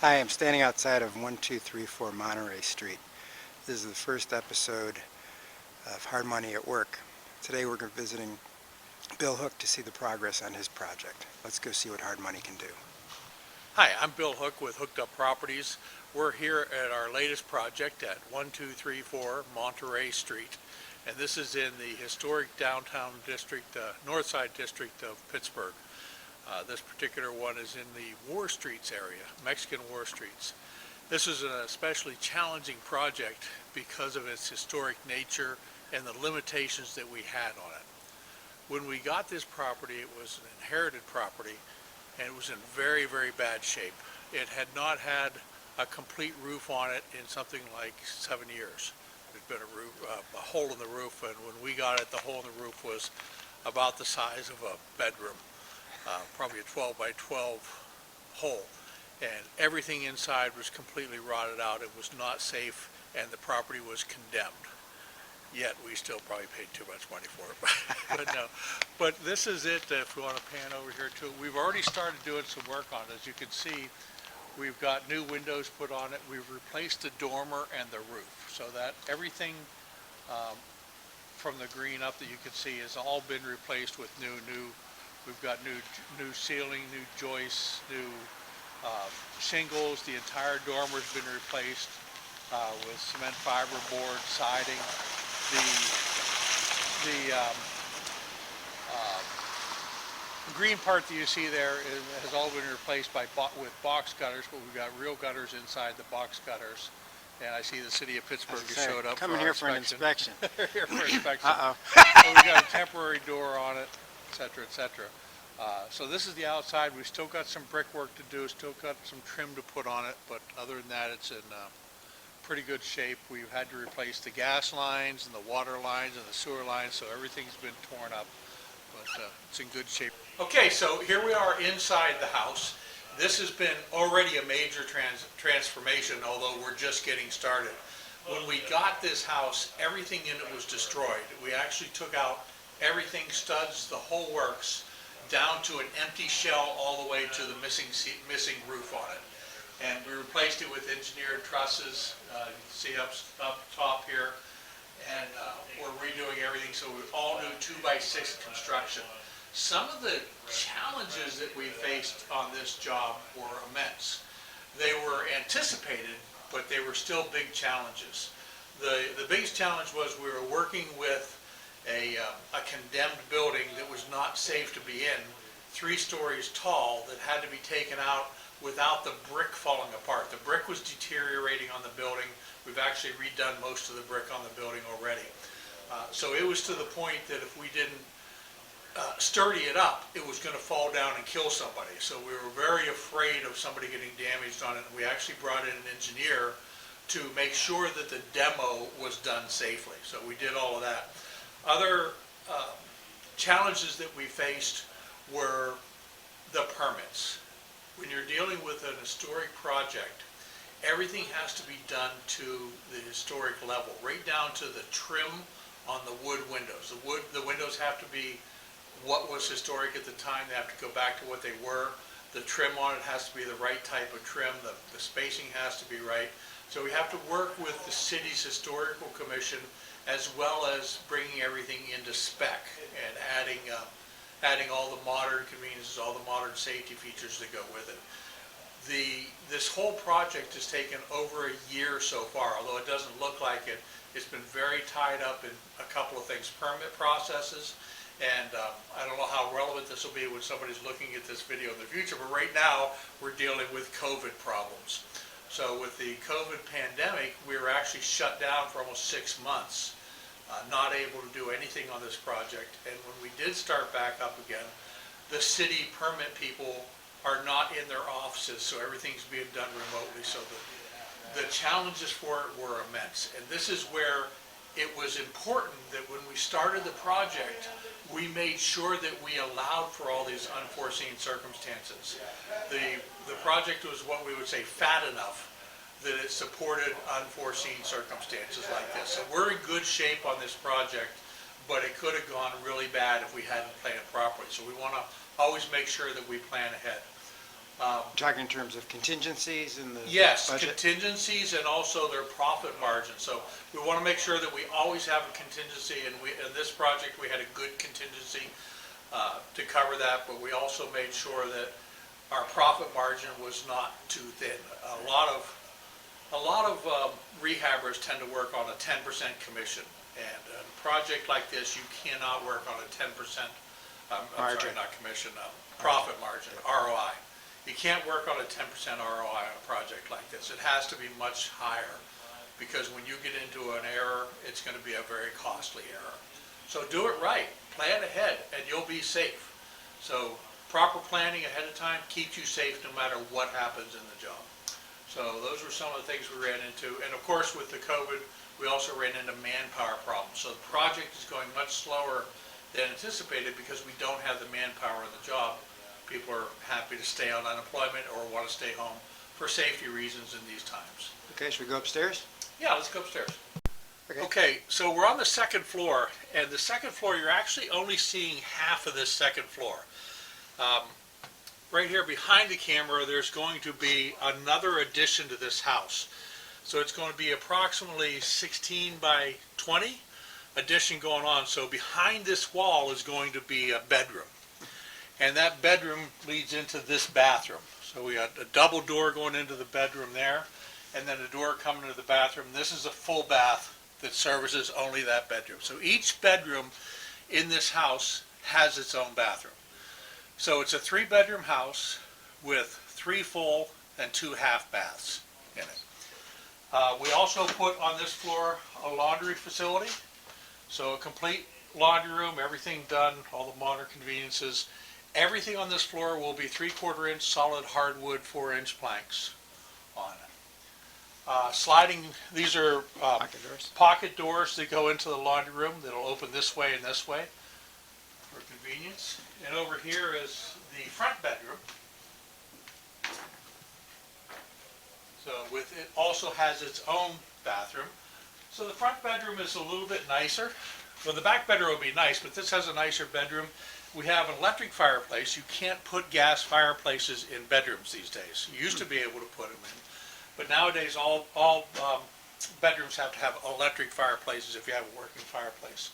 Hi, I'm standing outside of 1234 Monterey Street. This is the first episode of Hard Money at Work. Today we're visiting Bill Hook to see the progress on his project. Let's go see what Hard Money can do. Hi, I'm Bill Hook with Hooked Up Properties. We're here at our latest project at 1234 Monterey Street, and this is in the historic downtown district, north side district of Pittsburgh. This particular one is in the War Streets area, Mexican War Streets. This is an especially challenging project because of its historic nature and the limitations that we had on it. When we got this property, it was an inherited property, and it was in very, very bad shape. It had not had a complete roof on it in something like 7 years. There'd been a hole in the roof, and when we got it, the hole in the roof was about the size of a bedroom. Probably a 12 by 12 hole, and everything inside was completely rotted out. It was not safe, and the property was condemned. Yet we still probably paid too much money for it. But no. But this is it. If we want to pan over here too, we've already started doing some work on it. As you can see, we've got new windows put on it. We've replaced the dormer and the roof, so that everything from the green up that you can see has all been replaced with new. We've got new ceiling, new joists, new shingles. The entire dormer's been replaced with cement fiber board siding. The green part that you see there has all been replaced with box gutters, but we've got real gutters inside the box gutters. And I see the city of Pittsburgh has showed up. Coming here for an inspection. Here for inspection. Uh-oh. So we've got a temporary door on it, etc., etc. So this is the outside. We've still got some brickwork to do, still got some trim to put on it, but other than that, it's in pretty good shape. We've had to replace the gas lines and the water lines and the sewer lines, so everything's been torn up, but it's in good shape. Okay, so here we are inside the house. This has been already a major transformation, although we're just getting started. When we got this house, everything in it was destroyed. We actually took out everything, studs, the whole works, down to an empty shell all the way to the missing roof on it. And we replaced it with engineered trusses, you can see up top here, and we're redoing everything, so we're all new 2x6 construction. Some of the challenges that we faced on this job were immense. They were anticipated, but they were still big challenges. The biggest challenge was we were working with a condemned building that was not safe to be in, 3 stories tall, that had to be taken out without the brick falling apart. The brick was deteriorating on the building. We've actually redone most of the brick on the building already. So it was to the point that if we didn't sturdy it up, it was going to fall down and kill somebody. So we were very afraid of somebody getting damaged on it. And we actually brought in an engineer to make sure that the demo was done safely. So we did all of that. Other challenges that we faced were the permits. When you're dealing with an historic project, everything has to be done to the historic level, right down to the trim on the wood windows. The windows have to be what was historic at the time. They have to go back to what they were. The trim on it has to be the right type of trim. The spacing has to be right. So we have to work with the city's historical commission, as well as bringing everything into spec and adding all the modern conveniences, all the modern safety features that go with it. This whole project has taken over a year so far, although it doesn't look like it. It's been very tied up in a couple of things, permit processes, and I don't know how relevant this will be when somebody's looking at this video in the future, but right now we're dealing with COVID problems. So with the COVID pandemic, we were actually shut down for almost 6 months. Not able to do anything on this project, and when we did start back up again, the city permit people are not in their offices, so everything's being done remotely. So the challenges for it were immense, and this is where it was important that when we started the project, we made sure that we allowed for all these unforeseen circumstances. The project was what we would say fat enough that it supported unforeseen circumstances like this. So we're in good shape on this project, but it could have gone really bad if we hadn't planned properly. So we want to always make sure that we plan ahead. Talking in terms of contingencies in the Yes, budget? contingencies and also their profit margin. So we want to make sure that we always have a contingency, and in this project, we had a good contingency to cover that, but we also made sure that our profit margin was not too thin. A lot of rehabbers tend to work on a 10% commission, and a project like this, you cannot work on a 10%, I'm sorry, Margin. not commission, profit margin, ROI. You can't work on a 10% ROI on a project like this. It has to be much higher, because when you get into an error, it's going to be a very costly error. So do it right, plan ahead, and you'll be safe. So proper planning ahead of time keeps you safe no matter what happens in the job. So those were some of the things we ran into. And of course, with the COVID, we also ran into manpower problems. So the project is going much slower than anticipated because we don't have the manpower in the job. People are happy to stay on unemployment or want to stay home for safety reasons in these times. Okay, should we go upstairs? Yeah, let's go upstairs. Okay. Okay, so we're on the second floor, and the second floor, you're actually only seeing half of this second floor. Right here behind the camera, there's going to be another addition to this house. So it's going to be approximately 16 by 20 addition going on. So behind this wall is going to be a bedroom. And that bedroom leads into this bathroom. So we got a double door going into the bedroom there, and then a door coming into the bathroom. This is a full bath that services only that bedroom. So each bedroom in this house has its own bathroom. So it's a 3-bedroom house with 3 full and 2 half baths in it. We also put on this floor a laundry facility. So a complete laundry room, everything done, all the modern conveniences. Everything on this floor will be 3/4 inch solid hardwood 4-inch planks on it. Sliding, these are Pocket doors? pocket doors that go into the laundry room that'll open this way and this way for convenience. And over here is the front bedroom. So it also has its own bathroom. So the front bedroom is a little bit nicer. Well, the back bedroom will be nice, but this has a nicer bedroom. We have an electric fireplace. You can't put gas fireplaces in bedrooms these days. You used to be able to put them in, but nowadays all bedrooms have to have electric fireplaces if you have a working fireplace.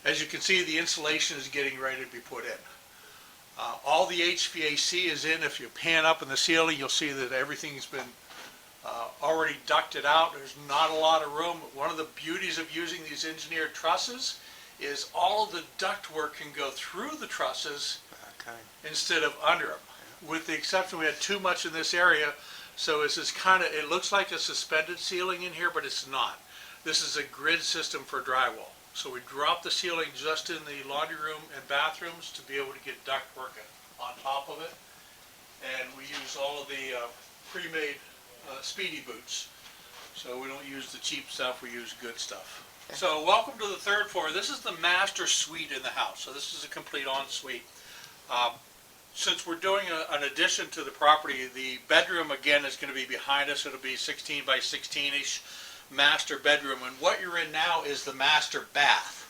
As you can see, the insulation is getting ready to be put in. All the HVAC is in. If you pan up in the ceiling, you'll see that everything's been already ducted out. There's not a lot of room. One of the beauties of using these engineered trusses is all of the ductwork can go through the trusses instead of under them. With the exception, we had too much in this area, so it's just it looks like a suspended ceiling in here, but it's not. This is a grid system for drywall. So we drop the ceiling just in the laundry room and bathrooms to be able to get ductwork on top of it. And we use all of the pre-made speedy boots. So we don't use the cheap stuff, we use good stuff. So welcome to the 3rd floor. This is the master suite in the house. So this is a complete ensuite. Since we're doing an addition to the property, the bedroom again is going to be behind us. It'll be 16 by 16-ish master bedroom. And what you're in now is the master bath.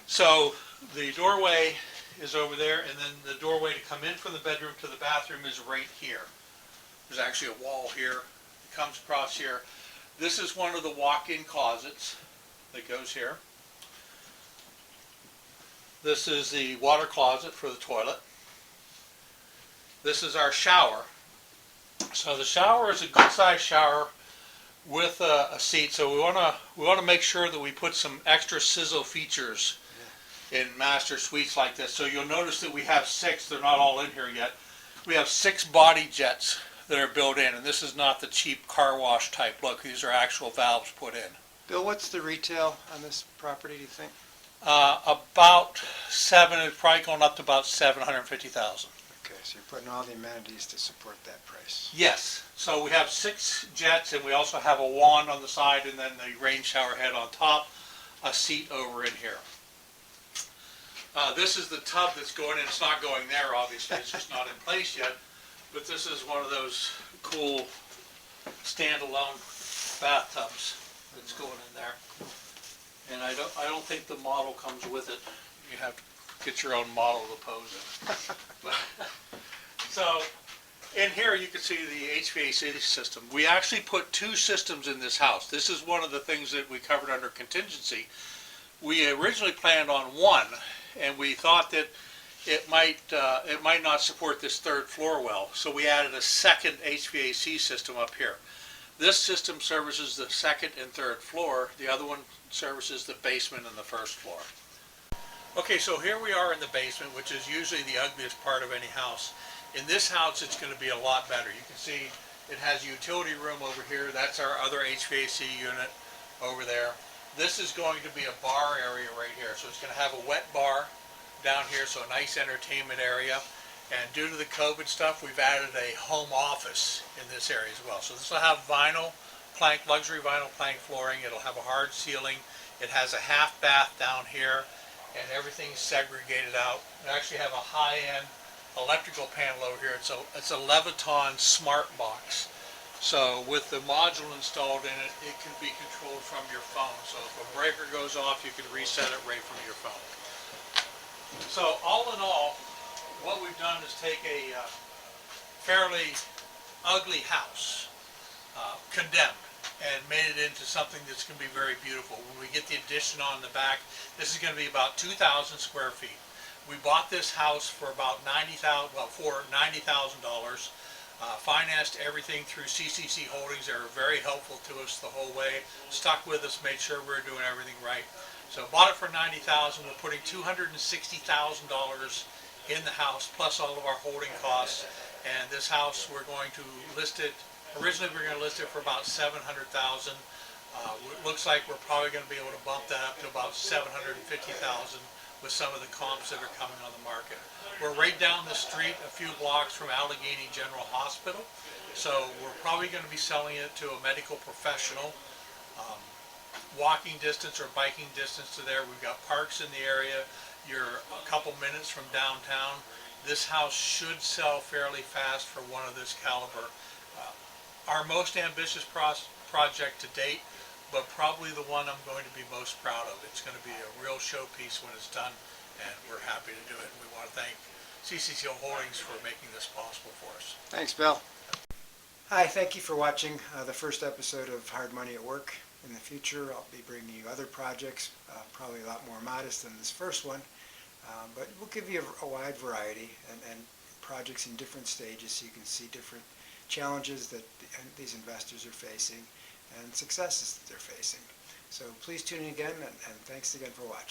So the doorway is over there, and then the doorway to come in from the bedroom to the bathroom is right here. There's actually a wall here. It comes across here. This is one of the walk-in closets that goes here. This is the water closet for the toilet. This is our shower. So the shower is a good-sized shower with a seat. So we want to make sure that we put some extra sizzle features in master suites like this. So you'll notice that we have 6. They're not all in here yet. We have 6 body jets that are built in, and this is not the cheap car wash type look. These are actual valves put in. Bill, what's the retail on this property, do you think? About 7, it's probably going up to about $750,000. Okay, so you're putting all the amenities to support that price. Yes, so we have 6 jets, and we also have a wand on the side, and then the rain shower head on top, a seat over in here. This is the tub that's going in. It's not going there, obviously. It's just not in place yet. But this is one of those cool standalone bathtubs that's going in there. And I don't think the model comes with it. You have to get your own model to pose it. So In here, you can see the HVAC system. We actually put two systems in this house. This is one of the things that we covered under contingency. We originally planned on one, and we thought that it might not support this third floor well, so we added a second HVAC system up here. This system services the second and third floor. The other one services the basement and the first floor. Okay, so here we are in the basement, which is usually the ugliest part of any house. In this house, it's going to be a lot better. You can see it has a utility room over here. That's our other HVAC unit over there. This is going to be a bar area right here. So it's going to have a wet bar down here, so a nice entertainment area. And due to the COVID stuff, we've added a home office in this area as well. So this will have vinyl plank, luxury vinyl plank flooring. It'll have a hard ceiling. It has a half bath down here, and everything's segregated out. We actually have a high-end electrical panel over here. It's a Leviton smart box. So with the module installed in it, it can be controlled from your phone. So if a breaker goes off, you can reset it right from your phone. So all in all, what we've done is take a fairly ugly house, condemned, and made it into something that's going to be very beautiful. When we get the addition on the back, this is going to be about 2,000 square feet. We bought this house for about $90,000, financed everything through CCC Holdings. They were very helpful to us the whole way, stuck with us, made sure we were doing everything right. So bought it for $90,000. We're putting $260,000 in the house, plus all of our holding costs. And this house, we're going to list it, originally we were going to list it for about $700,000. It looks like we're probably going to be able to bump that up to about $750,000 with some of the comps that are coming on the market. We're right down the street, a few blocks from Allegheny General Hospital, so we're probably going to be selling it to a medical professional. Walking distance or biking distance to there. We've got parks in the area. You're a couple minutes from downtown. This house should sell fairly fast for one of this caliber. Our most ambitious project to date, but probably the one I'm going to be most proud of. It's going to be a real showpiece when it's done, and we're happy to do it. We want to thank CCC Holdings for making this possible for us. Thanks, Bill. Hi, thank you for watching the first episode of Hard Money at Work. In the future, I'll be bringing you other projects, probably a lot more modest than this first one, but we'll give you a wide variety and projects in different stages so you can see different challenges that these investors are facing and successes that they're facing. So please tune in again, and thanks again for watching.